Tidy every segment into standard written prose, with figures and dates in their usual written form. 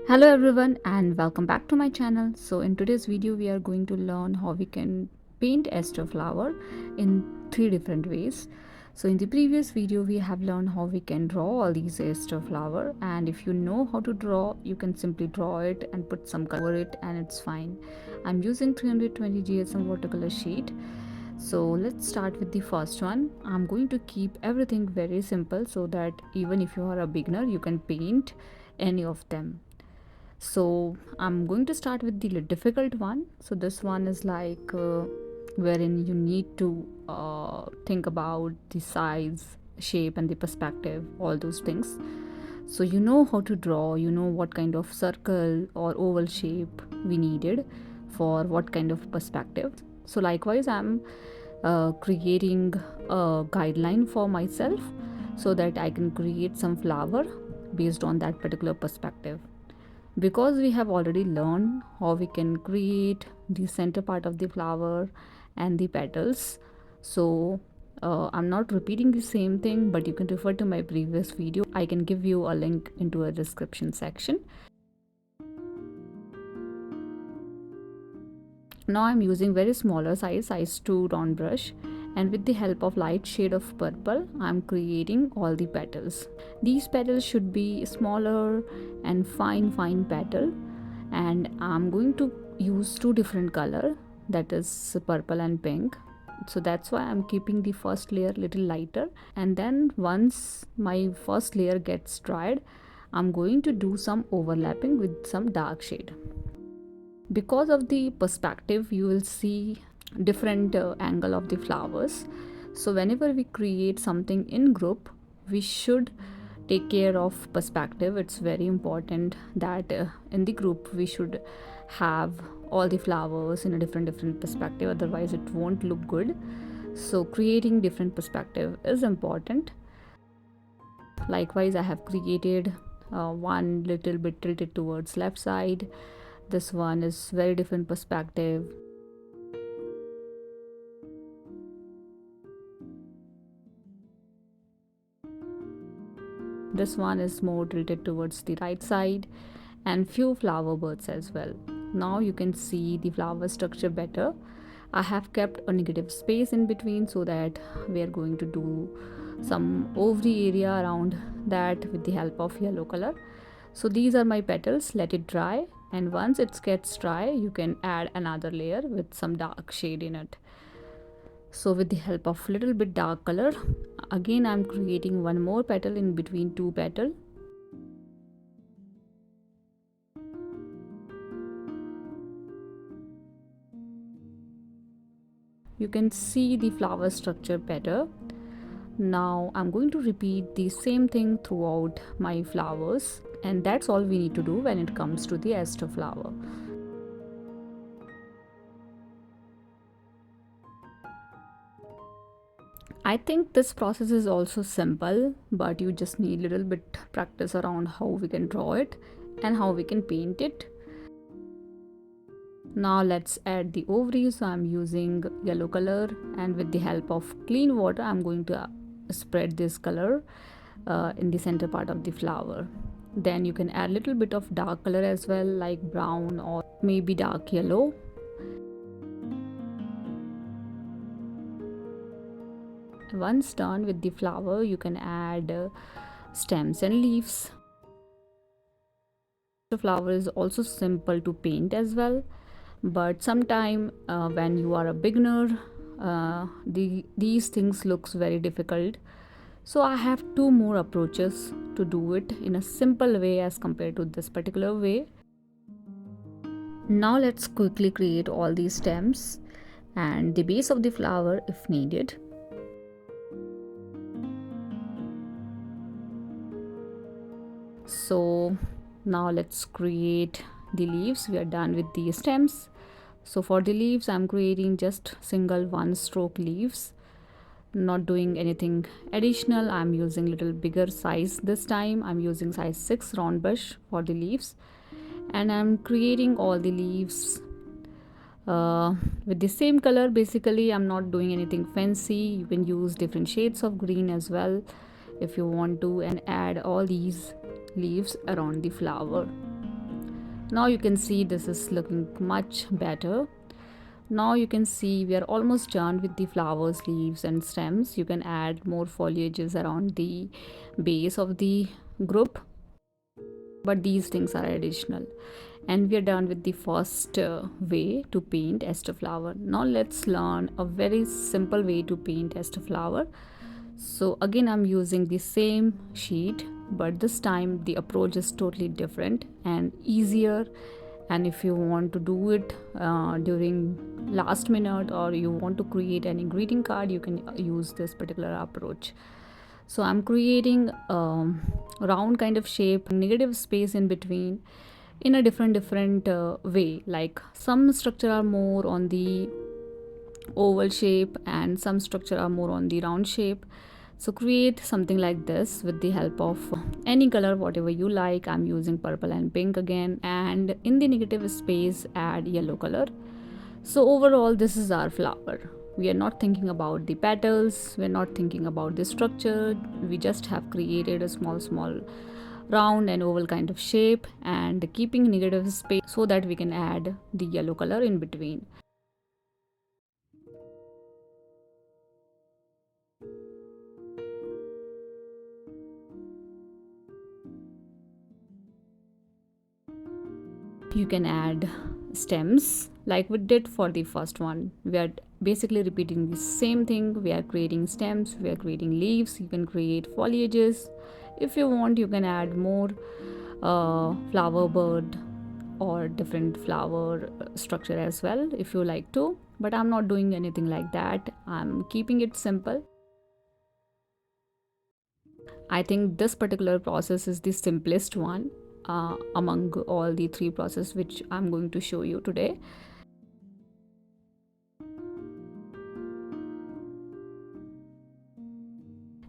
Hello everyone and welcome back to my channel. So in today's video we are going to learn how we can paint Aster flower in three different ways. So in the previous video we have learned how we can draw all these Aster flower, and if you know how to draw you can simply draw it and put some color over it and it's fine. I'm using 320 GSM watercolor sheet. So let's start with the first one. I'm going to keep everything very simple so that even if you are a beginner you can paint any of them. So I'm going to start with the difficult one. So this one is like wherein you need to think about the size, shape and the perspective, all those things. So you know how to draw, you know what kind of circle or oval shape we needed for what kind of perspective. So likewise I'm creating a guideline for myself so that I can create some flower based on that particular perspective. Because we have already learned how we can create the center part of the flower and the petals, so I'm not repeating the same thing, but you can refer to my previous video. I can give you a link into a description section. Now I'm using very smaller size 2 round brush, and with the help of light shade of purple I'm creating all the petals. These petals should be smaller and fine petal, and I'm going to use two different color, that is purple and pink. So that's why I'm keeping the first layer little lighter, and then once my first layer gets dried I'm going to do some overlapping with some dark shade. Because of the perspective you will see different angle of the flowers. So whenever we create something in group we should take care of perspective. It's very important that in the group we should have all the flowers in a different perspective, otherwise it won't look good. So creating different perspective is important. Likewise I have created one little bit tilted towards left side. This one is very different perspective. This one is more tilted towards the right side, and few flower birds as well. Now you can see the flower structure better. I have kept a negative space in between so that we are going to do some ovary area around that with the help of yellow color. So these are my petals. Let it dry, and once it gets dry you can add another layer with some dark shade in it. So with the help of little bit dark color, again I'm creating one more petal in between two petal. You can see the flower structure better. Now I'm going to repeat the same thing throughout my flowers, and that's all we need to do when it comes to the Aster flower. I think this process is also simple, but you just need a little bit practice around how we can draw it and how we can paint it. Now let's add the ovary. So I'm using yellow color, and with the help of clean water I'm going to spread this color in the center part of the flower. Then you can add a little bit of dark color as well, like brown or maybe dark yellow. Once done with the flower you can add stems and leaves. The flower is also simple to paint as well, but sometime when you are a beginner these things looks very difficult. So I have two more approaches to do it in a simple way as compared to this particular way. Now let's quickly create all these stems and the base of the flower if needed. So now let's create the leaves. We are done with the stems. So for the leaves I'm creating just single one stroke leaves, not doing anything additional. I'm using little bigger size this time. I'm using size 6 round brush for the leaves, and I'm creating all the leaves with the same color. Basically I'm not doing anything fancy. You can use different shades of green as well if you want to, and add all these leaves around the flower. Now you can see this is looking much better. Now you can see we are almost done with the flowers, leaves and stems. You can add more foliages around the base of the group, but these things are additional. And we are done with the first way to paint Aster flower. Now let's learn a very simple way to paint Aster flower. So again I'm using the same sheet, but this time the approach is totally different and easier. And if you want to do it during last minute, or you want to create any greeting card, you can use this particular approach. So I'm creating round kind of shape, negative space in between, in a different way. Like some structure are more on the oval shape and some structure are more on the round shape. So create something like this with the help of any color, whatever you like. I'm using purple and pink again, and in the negative space add yellow color. So overall this is our flower. We are not thinking about the petals, we're not thinking about the structure. We just have created a small round and oval kind of shape, and keeping negative space so that we can add the yellow color in between. You can add stems like we did for the first one. We are basically repeating the same thing. We are creating stems, we are creating leaves. You can create foliages. If you want, you can add more flower bird or different flower structure as well if you like to, but I'm not doing anything like that. I'm keeping it simple. I think this particular process is the simplest one among all the three processes which I'm going to show you today.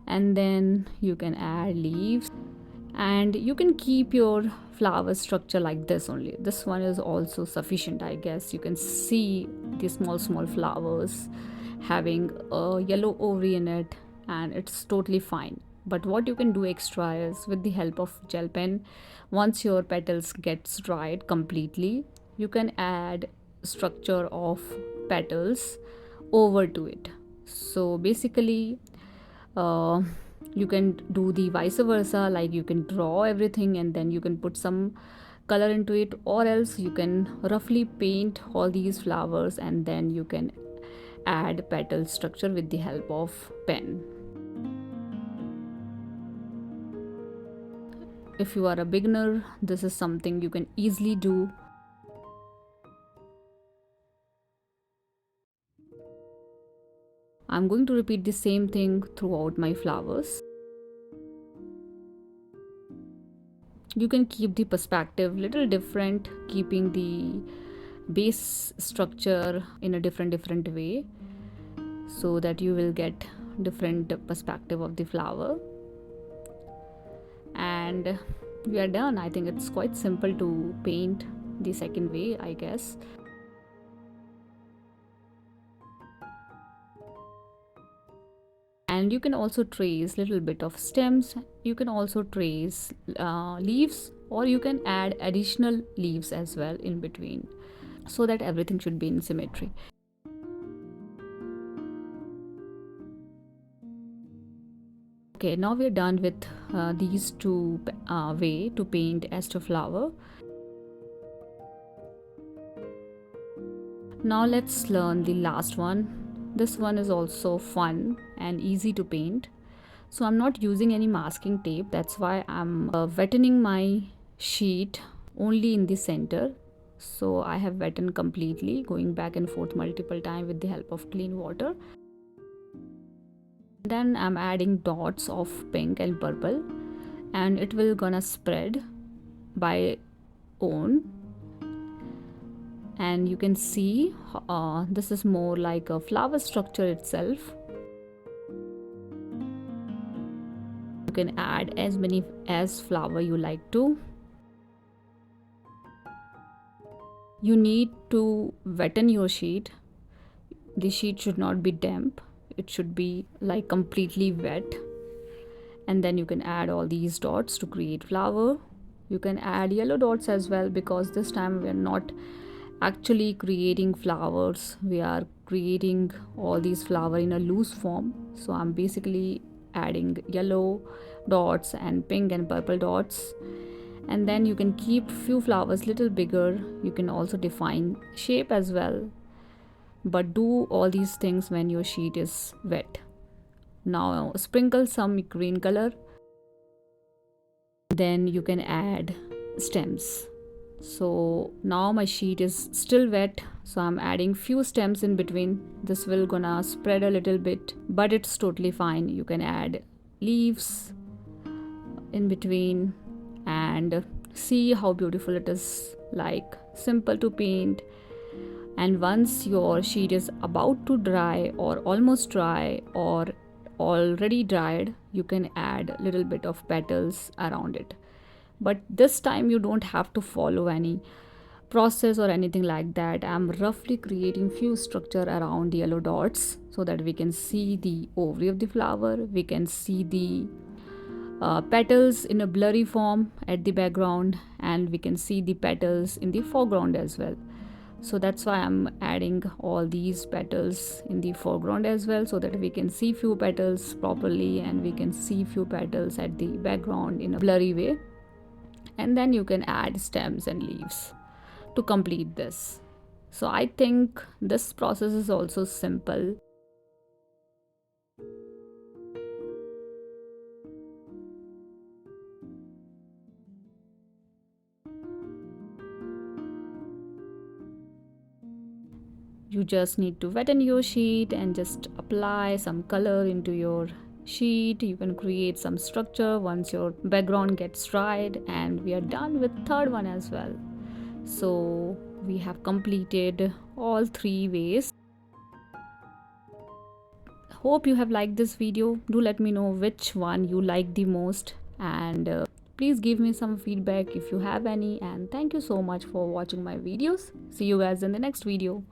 And then you can add leaves, and you can keep your flower structure like this only. This one is also sufficient, I guess. You can see the small flowers having a yellow ovary in it, and it's totally fine. But what you can do extra is, with the help of gel pen, once your petals gets dried completely, you can add structure of petals over to it. So basically uh, you can do the vice versa, like you can draw everything and then you can put some color into it, or else you can roughly paint all these flowers and then you can add petal structure with the help of pen. If you are a beginner, this is something you can easily do. I'm going to repeat the same thing throughout my flowers. You can keep the perspective little different, keeping the base structure in a different way, so that you will get different perspective of the flower. And we are done. I think it's quite simple to paint the second way, I guess. And you can also trace little bit of stems, you can also trace leaves, or you can add additional leaves as well in between, so that everything should be in symmetry. Okay, now we're done with these two way to paint Aster flower. Now let's learn the last one. This one is also fun and easy to paint. So I'm not using any masking tape, that's why I'm wetting my sheet only in the center. So I have wetted completely, going back and forth multiple times with the help of clean water. Then I'm adding dots of pink and purple, and it will gonna spread by own. And you can see this is more like a flower structure itself. You can add as many as flower you like to. You need to wetten your sheet. The sheet should not be damp, it should be like completely wet. And then you can add all these dots to create flower. You can add yellow dots as well, because this time we are not actually creating flowers, we are creating all these flower in a loose form. So I'm basically adding yellow dots and pink and purple dots. And then you can keep few flowers little bigger. You can also define shape as well, but do all these things when your sheet is wet. Now sprinkle some green color, then you can add stems. So now my sheet is still wet, so I'm adding few stems in between. This will gonna spread a little bit, but it's totally fine. You can add leaves in between and see how beautiful it is, like simple to paint. And once your sheet is about to dry or almost dry or already dried, you can add a little bit of petals around it. But this time you don't have to follow any process or anything like that. I'm roughly creating few structure around yellow dots so that we can see the ovary of the flower. We can see the petals in a blurry form at the background, and we can see the petals in the foreground as well. So that's why I'm adding all these petals in the foreground as well, so that we can see few petals properly and we can see few petals at the background in a blurry way. And then you can add stems and leaves to complete this. So I think this process is also simple. You just need to wetten your sheet and just apply some color into your sheet. You can create some structure once your background gets dried, and we are done with third one as well. So we have completed all three ways. Hope you have liked this video. Do let me know which one you like the most, and please give me some feedback if you have any. And thank you so much for watching my videos. See you guys in the next video.